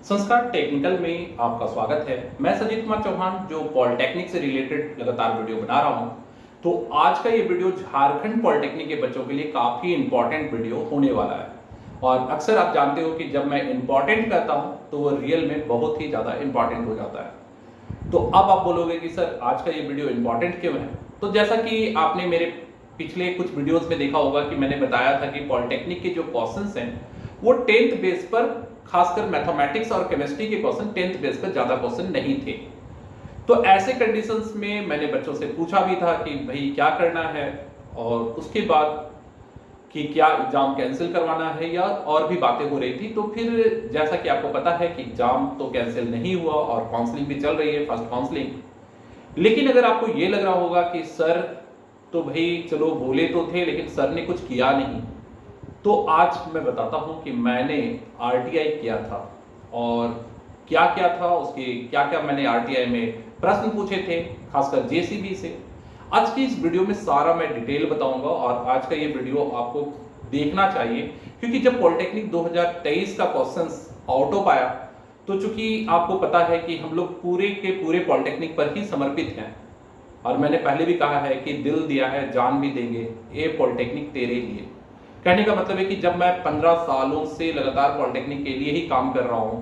संस्कार टेक्निकल में आपका स्वागत है। मैं संजीत कुमार चौहान जो पॉलिटेक्निक से रिलेटेड लगातार वीडियो बना रहा हूं। तो आज का ये वीडियो झारखंड पॉलिटेक्निक के बच्चों के लिए काफी इंपॉर्टेंट वीडियो होने वाला है। और अक्सर आप जानते हो कि जब मैं इंपॉर्टेंट कहता हूं तो वो रियल में बहुत ही ज्यादा इंपॉर्टेंट हो जाता है। तो अब आप बोलोगे कि सर आज का ये वीडियो इंपॉर्टेंट क्यों है। तो जैसा कि आपने मेरे पिछले कुछ वीडियोस में देखा होगा कि मैंने बताया था कि पॉलिटेक्निक के जो क्वेश्चंस हैं वो 10th बेस पर, खासकर मैथमेटिक्स और केमिस्ट्री के क्वेश्चन 10th बेस पर ज्यादा क्वेश्चन नहीं थे। तो ऐसे कंडीशंस में मैंने बच्चों से पूछा भी था कि भाई क्या करना है, और उसके बाद कि क्या एग्जाम कैंसिल करवाना है या और भी बातें हो रही थी। तो फिर जैसा कि आपको पता है कि एग्जाम तो कैंसिल नहीं हुआ और काउंसलिंग भी चल रही है, फर्स्ट काउंसलिंग। लेकिन अगर आपको ये लग रहा होगा कि सर तो भाई चलो बोले तो थे लेकिन सर ने कुछ किया नहीं, तो आज मैं बताता हूं कि मैंने आरटीआई किया था और क्या क्या था, उसके क्या क्या मैंने आरटीआई में प्रश्न पूछे थे, खासकर जेसीबी से। आज की इस वीडियो में सारा मैं डिटेल बताऊंगा और आज का ये वीडियो आपको देखना चाहिए, क्योंकि जब पॉलिटेक्निक 2023 का क्वेश्चंस आउट ऑफ आया तो चूंकि आपको पता है कि हम लोग पूरे के पूरे पॉलिटेक्निक पर ही समर्पित हैं, और मैंने पहले भी कहा है कि दिल दिया है जान भी देंगे, ये पॉलिटेक्निक तेरे लिए। कहने का मतलब है कि जब मैं 15 सालों से लगातार पॉलिटेक्निक के लिए ही काम कर रहा हूं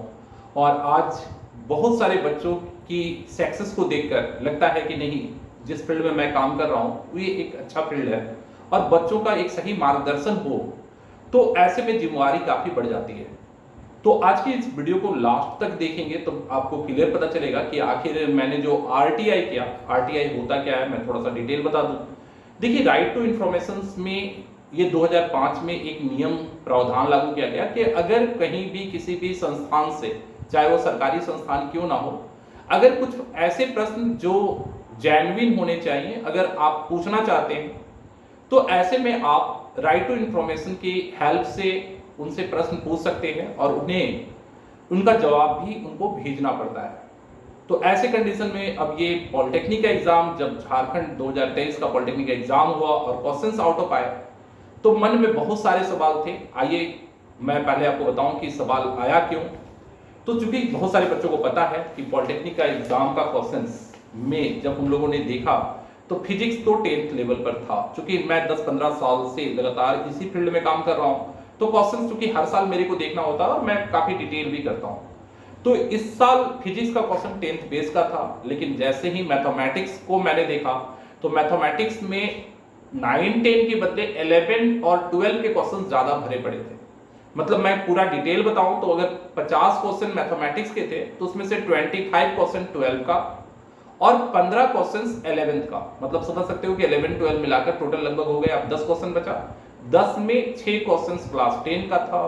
और आज बहुत सारे बच्चों की सक्सेस को देखकर लगता है कि नहीं, जिस फील्ड में मैं काम कर रहा हूं ये एक अच्छा फील्ड है और बच्चों का एक सही मार्गदर्शन हो, तो ऐसे में जिम्मेवारी काफी बढ़ जाती है। तो आज की इस वीडियो को लास्ट तक देखेंगे तो आपको क्लियर पता चलेगा कि आखिर मैंने जो आरटीआई किया, आरटीआई होता क्या है, मैं थोड़ा सा डिटेल बता दूं। देखिए, राइट टू इंफॉर्मेशन में ये 2005 में एक नियम प्रावधान लागू किया गया कि अगर कहीं भी किसी भी संस्थान से, चाहे वो सरकारी संस्थान क्यों ना हो, अगर कुछ ऐसे प्रश्न जो जेन्युइन होने चाहिए अगर आप पूछना चाहते हैं, तो ऐसे में आप राइट टू इंफॉर्मेशन की हेल्प से उनसे प्रश्न पूछ सकते हैं और उन्हें उनका जवाब भी उनको भेजना पड़ता है। तो ऐसे कंडीशन में अब ये पॉलिटेक्निक का एग्जाम, जब झारखंड 2023 का पॉलिटेक्निक का एग्जाम हुआ और क्वेश्चंस आउट ऑफ आए, तो मन में बहुत सारे सवाल थे। आइए मैं पहले आपको बताऊं कि सवाल आया क्यों। तो चूंकि बहुत सारे बच्चों को पता है कि पॉलिटेक्निक का एग्जाम का क्वेश्चंस में जब हम लोगों ने देखा तो फिजिक्स तो 10th लेवल पर था। चूंकि मैं 10-15 साल से लगातार इसी फील्ड में काम कर रहा हूं, तो क्वेश्चंस चूंकि हर साल मेरे को देखना होता है और मैं काफी डिटेल भी करता हूं। तो इस साल फिजिक्स का क्वेश्चन 10th बेस का था, लेकिन जैसे ही मैथमेटिक्स को मैंने देखा तो मैथमेटिक्स में 9-10 के बदले 11 और 12 के क्वेश्चन ज्यादा भरे पड़े थे। मतलब मैं पूरा डिटेल बताऊं तो अगर 50 क्वेश्चन मैथमेटिक्स के थे तो उसमें से 25 क्वेश्चन 12 का और 15 क्वेश्चन 11th का। मतलब समझ सकते हो कि 11-12 मिलाकर टोटल लगभग हो गए, अब 10 क्वेश्चन बचा। 10 में 6 क्वेश्चन क्लास 10 का था,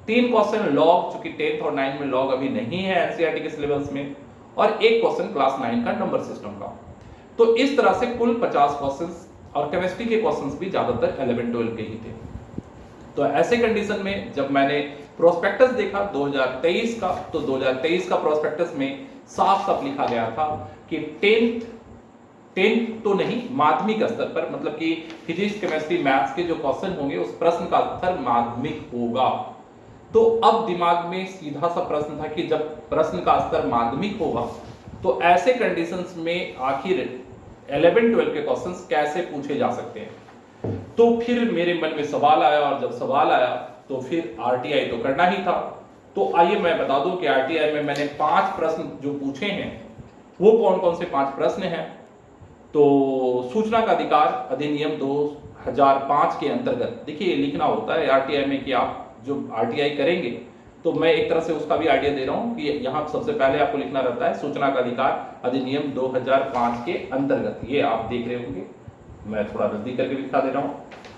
3 क्वेश्चन लॉग, चूंकि 10th और 9 में लॉग अभी नहीं है एनसीईआरटी के सिलेबस में, और 1 क्वेश्चन क्लास 9 का नंबर सिस्टम का। तो इस तरह से कुल 50 क्वेश्चन, और केमिस्ट्री के क्वेश्चंस भी ज्यादातर 11-12 के ही थे। तो ऐसे कंडीशन में जब मैंने प्रोस्पेक्टस देखा 2023 का, तो 2023 का प्रोस्पेक्टस में साफ साफ लिखा गया था कि 10th तो नहीं, माध्यमिक स्तर पर, मतलब कि फिजिक्स केमिस्ट्री मैथ्स के जो क्वेश्चन होंगे उस प्रश्न का उत्तर माध्यमिक होगा। तो अब दिमाग में सीधा सा प्रश्न था कि जब प्रश्न का स्तर माध्यमिक होगा तो ऐसे कंडीशंस में आखिर 11-12 के क्वेश्चंस कैसे पूछे जा सकते हैं। तो फिर मेरे मन में सवाल आया, और जब सवाल आया तो फिर आरटीआई तो करना ही था। तो आइए मैं बता दूं कि आरटीआई में मैंने 5 प्रश्न जो पूछे हैं वो कौन कौन से 5 प्रश्न हैं। तो सूचना का अधिकार अधिनियम 2005 के अंतर्गत, देखिए लिखना होता है आरटीआई में कि आप जो आरटीआई करेंगे, तो मैं एक तरह से उसका भी आइडिया दे रहा हूं कि यहां सबसे पहले आपको लिखना रहता है सूचना का अधिकार अधिनियम 2005 के अंतर्गत। ये आप देख रहे होंगे, मैं थोड़ा नजदीक करके लिखा दे रहा हूं।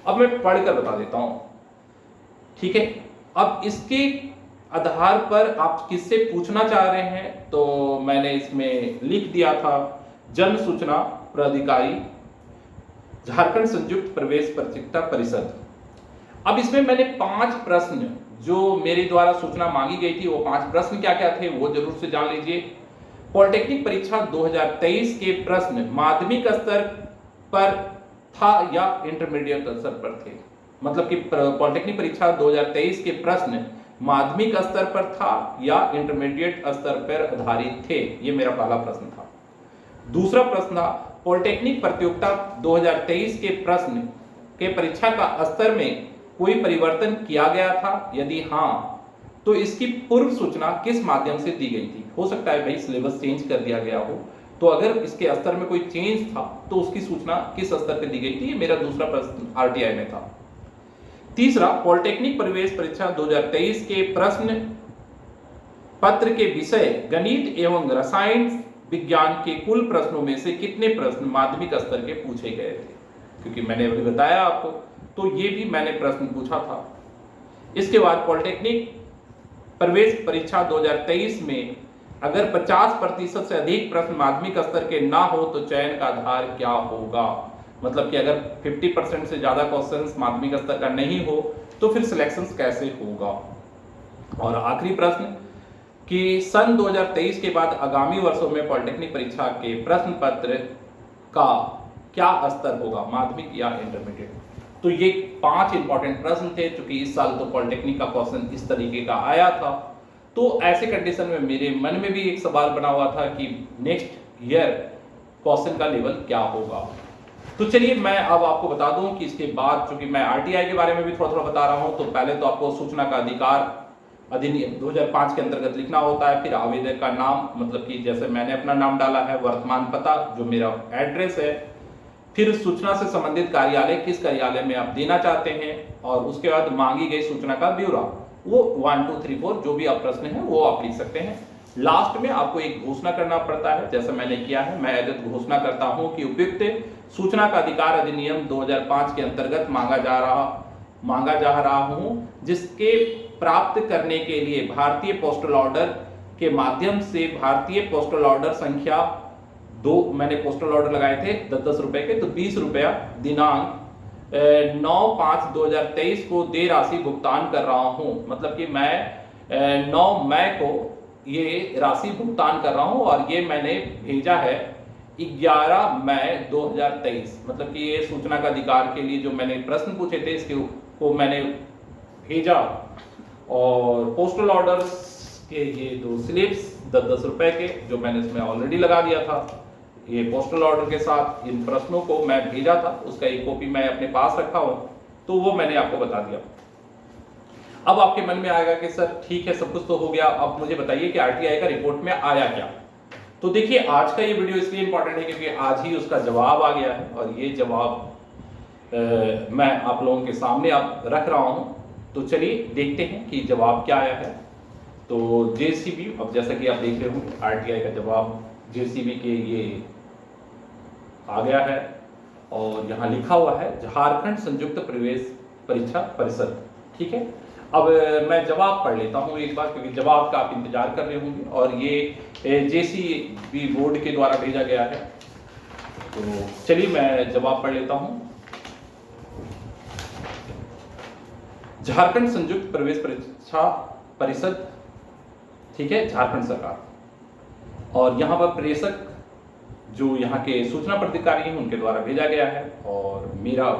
अब मैं पढ़कर बता देता हूं, ठीक है। अब इसके आधार पर आप किससे पूछना चाह रहे हैं, तो मैंने इसमें लिख दिया था जन सूचना प्राधिकारी, झारखंड संयुक्त प्रवेश परीक्षा परिषद। अब इसमें मैंने 5 प्रश्न जो मेरे द्वारा सूचना मांगी गई थी, वो 5 प्रश्न क्या क्या थे वो जरूर से जान लीजिए। पॉलिटेक्निक परीक्षा 2023 के प्रश्न माध्यमिक स्तर पर था या इंटरमीडिएट स्तर पर थे। मतलब कि पॉलिटेक्निक परीक्षा 2023 के प्रश्न माध्यमिक स्तर पर था या इंटरमीडिएट स्तर पर आधारित थे? ये मेरा पहला प्रश्न था। दूसरा प्रश्न था पॉलिटेक्निक प्रतियोगिता 2023 के प्रश्न के परीक्षा का स्तर में कोई परिवर्तन किया गया था? यदि हाँ तो इसकी पूर्व सूचना किस माध्यम से दी गई थी? हो सकता है भाई सिलेबस चेंज कर दिया गया हो, तो अगर इसके स्तर में कोई चेंज था तो उसकी सूचना किस स्तर पर दी गई थी? ये मेरा दूसरा प्रश्न आरटीआई में था। तीसरा पॉलिटेक्निक प्रवेश परीक्षा 2023 के प्रश्न पत्र के विषय गणित एवं रसायन विज्ञान के कुल प्रश्नों में से कितने प्रश्न माध्यमिक स्तर के पूछे गए थे? क्योंकि मैंने अभी बताया आपको, तो ये भी मैंने प्रश्न पूछा था। इसके बाद पॉलिटेक्निक प्रवेश परीक्षा 2023 में अगर 50% से अधिक प्रश्न माध्यमिक स्तर के ना हो तो चयन का आधार क्या होगा? मतलब कि अगर 50% से ज्यादा क्वेश्चंस माध्यमिक स्तर का नहीं हो तो फिर सिलेक्शन कैसे होगा? और आखिरी प्रश्न कि सन 2023 के बाद आगामी वर्षों में पॉलिटेक्निक परीक्षा के प्रश्न पत्र का क्या स्तर होगा, माध्यमिक या इंटरमीडिएट? तो ये 5 इंपॉर्टेंट प्रश्न थे। चूंकि इस साल तो पॉलिटेक्निक का क्वेश्चन इस तरीके का आया था, तो ऐसे कंडीशन में मेरे मन में भी एक सवाल बना हुआ था कि नेक्स्ट ईयर क्वेश्चन का लेवल क्या होगा। तो चलिए मैं अब आपको बता दूं कि इसके बाद, चूंकि मैं आरटीआई के बारे में भी थोड़ा थोड़ा बता रहा हूं, तो पहले तो आपको सूचना का अधिकार अधिनियम 2005 के अंतर्गत लिखना होता है। फिर आवेदक का नाम, मतलब कि जैसे मैंने अपना नाम डाला है, वर्तमान पता जो मेरा एड्रेस है, फिर सूचना से संबंधित कार्यालय, किस कार्यालय में आप देना चाहते हैं, और उसके बाद मांगी गई सूचना का ब्यौरा, वो 1 2 3 4 जो भी आप प्रश्न है वो आप लिख सकते हैं। लास्ट में आपको एक घोषणा करना पड़ता है, जैसा मैंने किया है। मैं यदि घोषणा करता हूं कि उपयुक्त सूचना का अधिकार अधिनियम 2005 के अंतर्गत मांगा जा रहा हूं, जिसके प्राप्त करने के लिए भारतीय पोस्टल ऑर्डर के माध्यम से भारतीय पोस्टल ऑर्डर संख्या 2, मैंने पोस्टल ऑर्डर लगाए थे 10-10 रुपए के, तो 20 रुपया दिनांक 9/5/2023 को देय राशि भुगतान कर रहा हूं। मतलब कि मैं 9 मई को ये राशि भुगतान कर रहा हूं और ये मैंने भेजा है 11 मई 2023। मतलब कि ये सूचना का अधिकार के लिए जो मैंने प्रश्न पूछे थे इसके को मैंने भेजा, और पोस्टल ऑर्डर्स के ये 2 स्लिप्स 10-10 रुपए के जो मैंने इसमें ऑलरेडी लगा दिया था, ये पोस्टल ऑर्डर के साथ इन प्रश्नों को मैं भेजा था, उसका एक कॉपी मैं अपने पास रखा हूं, तो वो मैंने आपको बता दिया। अब आपके मन में आएगा कि सर ठीक है, सब कुछ तो हो गया, अब मुझे बताइए कि आरटीआई का रिपोर्ट में आया क्या? तो देखिए आज का ये वीडियो इसलिए इंपॉर्टेंट है क्योंकि आज ही उसका जवाब आ गया है, और ये जवाब मैं आप लोगों के सामने आप रख रहा हूं। तो चलिए देखते हैं कि जवाब क्या आया है। तो जेसीबी, अब जैसा कि आप देख रहे हो आरटीआई का जवाब जेसीबी के ये आ गया है, और यहाँ लिखा हुआ है झारखंड संयुक्त प्रवेश परीक्षा परिषद। ठीक है, अब मैं जवाब पढ़ लेता हूँ एक बार, क्योंकि जवाब का आप इंतजार कर रहे होंगे, और ये जेसीबी बोर्ड के द्वारा भेजा गया है। तो चलिए मैं जवाब पढ़ लेता हूँ। झारखंड संयुक्त प्रवेश परीक्षा परिषद, ठीक है, झारखंड सरकार, और यहाँ पर प्रेषक जो यहाँ के सूचना प्राधिकारी हैं उनके द्वारा भेजा गया है, और मेरा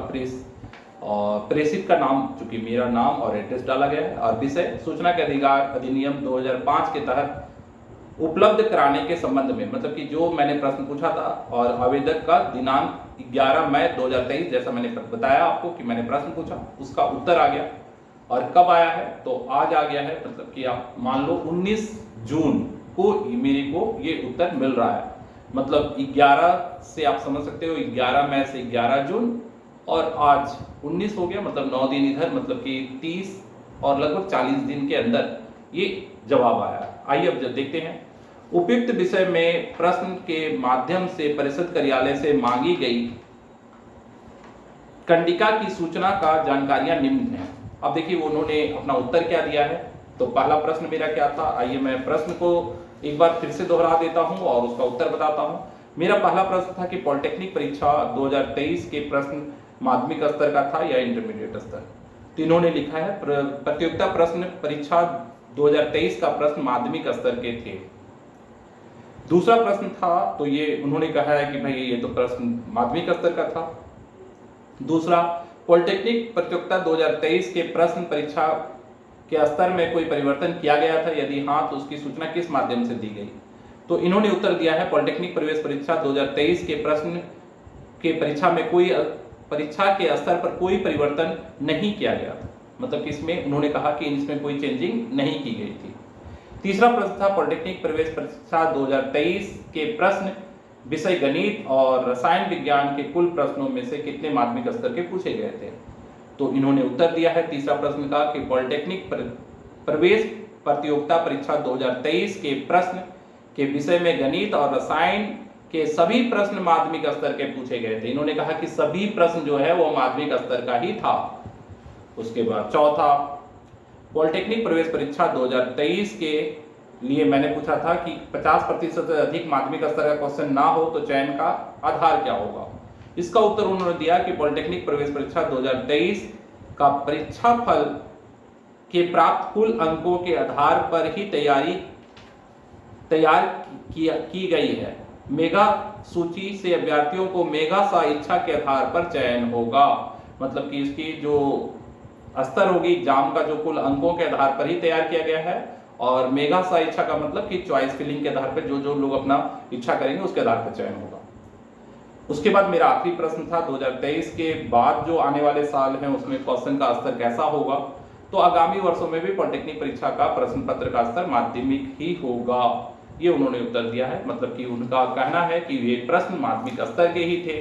प्रेषित का नाम, चूंकि मेरा नाम और एड्रेस डाला गया है, और विषय सूचना के अधिकार अधिनियम 2005 के तहत उपलब्ध कराने के संबंध में, मतलब कि जो मैंने प्रश्न पूछा था, और आवेदक का दिनांक 11 मई 2023, जैसा मैंने बताया आपको कि मैंने प्रश्न पूछा, उसका उत्तर आ गया। और कब आया है? तो आज आ गया है, मतलब कि आप मान लो 19 जून को मेरे को ये उत्तर मिल रहा है। मतलब 11 से आप समझ सकते हो, 11 मई से 11 जून, और आज 19 हो गया, मतलब 9 दिन इधर, मतलब कि 30 और लगभग 40 दिन के अंदर ये जवाब आया। आइए अब जब देखते हैं, उपयुक्त विषय में प्रश्न के माध्यम से परिषद कार्यालय से मांगी गई कंडिका की सूचना का जानकारियां निम्न है। अब देखिए उन्होंने अपना उत्तर क्या दिया है। तो पहला प्रश्न मेरा क्या था, आइए मैं प्रश्न को एक बार फिर से दोहरा देता हूं और उसका उत्तर बताता हूं। मेरा पहला प्रश्न था कि पॉलिटेक्निक परीक्षा 2023 के प्रश्न माध्यमिक स्तर का था या इंटरमीडिएट स्तर। तो इन्होंने लिखा है प्रतियोगिता प्रश्न परीक्षा 2023 का प्रश्न माध्यमिक स्तर के थे। दूसरा प्रश्न था, तो ये उन्होंने कहा है कि भाई ये तो प्रश्न माध्यमिक स्तर का था। दूसरा, पॉलिटेक्निक प्रतियोगिता 2023 के प्रश्न परीक्षा के स्तर में कोई परिवर्तन किया गया था, यदि हाँ तो उसकी सूचना किस माध्यम से दी गई। तो इन्होंने उत्तर दिया है पॉलिटेक्निक प्रवेश परीक्षा 2023 के प्रश्न के परीक्षा के स्तर पर कोई परिवर्तन नहीं किया गया था। मतलब कि इसमें उन्होंने कहा कि इसमें कोई चेंजिंग नहीं की गई थी। तीसरा प्रश्न था पॉलिटेक्निक प्रवेश परीक्षा 2023 के प्रश्न विषय गणित और रसायन विज्ञान के कुल प्रश्नों में से कितने माध्यमिक स्तर के पूछे गए थे। तो इन्होंने उत्तर दिया है तीसरा प्रश्न का कि पॉलिटेक्निक प्रवेश प्रतियोगिता परीक्षा 2023 के प्रश्न के विषय में गणित और रसायन के सभी प्रश्न माध्यमिक स्तर के पूछे गए थे। इन्होंने कहा कि सभी प्रश्न जो है वो माध्यमिक स्तर का ही था। उसके बाद चौथा, पॉलिटेक्निक प्रवेश परीक्षा 2023 के लिए मैंने पूछा था कि 50% से अधिक माध्यमिक स्तर का क्वेश्चन ना हो तो चयन का आधार क्या होगा। इसका उत्तर उन्होंने दिया कि पॉलिटेक्निक प्रवेश परीक्षा 2023 का परीक्षा फल के प्राप्त कुल अंकों के आधार पर ही तैयार की गई है। मेगा सूची से अभ्यर्थियों को मेगा सा इच्छा के आधार पर चयन होगा। मतलब कि इसकी जो स्तर होगी एग्जाम का, जो कुल अंकों के आधार पर ही तैयार किया गया है, और मेगा सा इच्छा का मतलब कि चॉइस फिलिंग के आधार पर जो लोग अपना इच्छा करेंगे उसके आधार पर चयन होगा। उसके बाद मेरा आखिरी प्रश्न था 2023 के बाद जो आने वाले साल हैं उसमें क्वेश्चन का स्तर कैसा होगा। तो आगामी वर्षों में भी पॉलिटेक्निक परीक्षा का प्रश्न पत्र का स्तर माध्यमिक ही होगा, ये उन्होंने उत्तर दिया है। मतलब कि उनका कहना है कि ये प्रश्न माध्यमिक स्तर के ही थे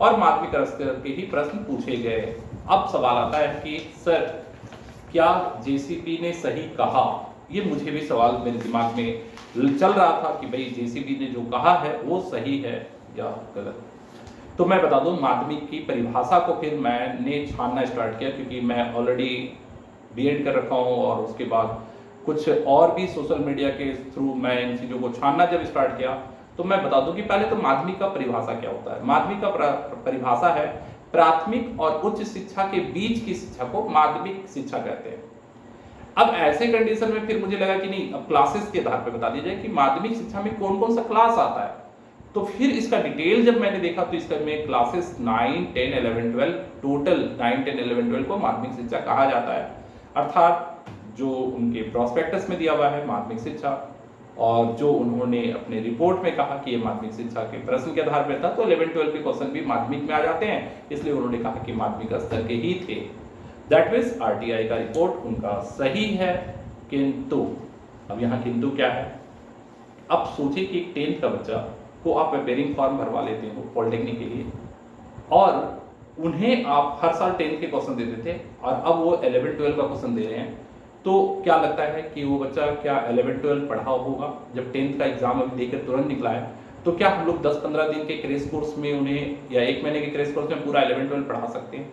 और माध्यमिक स्तर के ही प्रश्न पूछे गए। अब सवाल आता है कि सर क्या जेसीबी ने सही कहा। ये मुझे भी सवाल मेरे दिमाग में चल रहा था कि भाई जेसीबी ने जो कहा है वो सही है या गलत। तो मैं बता दूं, माध्यमिक की परिभाषा को फिर मैंने छानना स्टार्ट किया, क्योंकि मैं ऑलरेडी बीएड कर रखा हूं और उसके बाद कुछ और भी सोशल मीडिया के थ्रू मैं इन चीज़ों को छानना जब स्टार्ट किया, तो मैं बता दूं कि पहले तो माध्यमिक का परिभाषा क्या होता है। माध्यमिक का परिभाषा है प्राथमिक और उच्च शिक्षा के बीच की शिक्षा को माध्यमिक शिक्षा कहते हैं। अब ऐसे कंडीशन में फिर मुझे लगा कि नहीं, अब क्लासेस के आधार पर बता दिया जाए कि माध्यमिक शिक्षा में कौन कौन सा क्लास आता है। तो फिर इसका डिटेल जब मैंने देखा तो इसका में क्लासेस 9, 10, 11, 12 टोटल 9, 10, 11, 12 को माध्यमिक शिक्षा कहा जाता है। अर्थात जो उनके प्रोस्पेक्टस में दिया हुआ है माध्यमिक शिक्षा, और जो उन्होंने अपने रिपोर्ट में कहा कि ये माध्यमिक शिक्षा के प्रश्न के आधार पर था, तो 11, 12 के क्वेश्चन भी माध्यमिक में आ जाते हैं, इसलिए उन्होंने कहा कि माध्यमिक स्तर के ही थे। दैट मीन्स आरटीआई का रिपोर्ट उनका सही है। किंतु अब यहाँ किंतु क्या है, अब सोचिए कि 10th का बच्चा को आप प्रिपेयरिंग फॉर्म भरवा लेते हो पॉलिटेक्निक के लिए, और उन्हें आप हर साल 10th के क्वेश्चन देते थे और अब वो 11, 12 का क्वेश्चन दे रहे हैं। तो क्या लगता है कि वो बच्चा क्या 11, 12 पढ़ा होगा? जब 10th का एग्जाम अभी देकर तुरंत निकला है, तो क्या हम लोग 10-15 दिन के क्रैश कोर्स में उन्हें, या 1 महीने के क्रैश कोर्स में पूरा 11, 12 पढ़ा सकते हैं?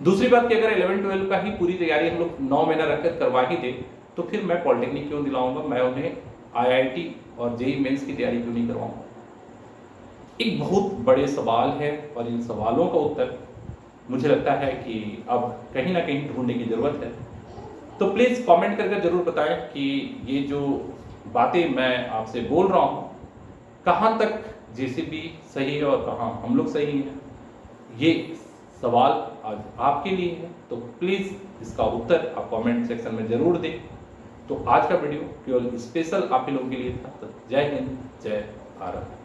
दूसरी बात कि अगर 11, 12 का ही पूरी तैयारी हम लोग 9 महीना रखकर करवा ही दे, तो फिर मैं पॉलिटेक्निक क्यों दिलाऊंगा? मैं उन्हें IIT और जेईई मेंस की तैयारी क्यों नहीं करवाऊंगा? एक बहुत बड़े सवाल है, और इन सवालों का उत्तर मुझे लगता है कि अब कहीं ना कहीं ढूंढने की जरूरत है। तो प्लीज़ कमेंट करके जरूर बताएं कि ये जो बातें मैं आपसे बोल रहा हूँ, कहाँ तक जेसीबी सही है और कहाँ हम लोग सही हैं। ये सवाल आज आपके लिए है, तो प्लीज़ इसका उत्तर आप कमेंट सेक्शन में जरूर दें। तो आज का वीडियो केवल स्पेशल आप ही लोगों के लिए था। तो जय हिंद, जय भारत।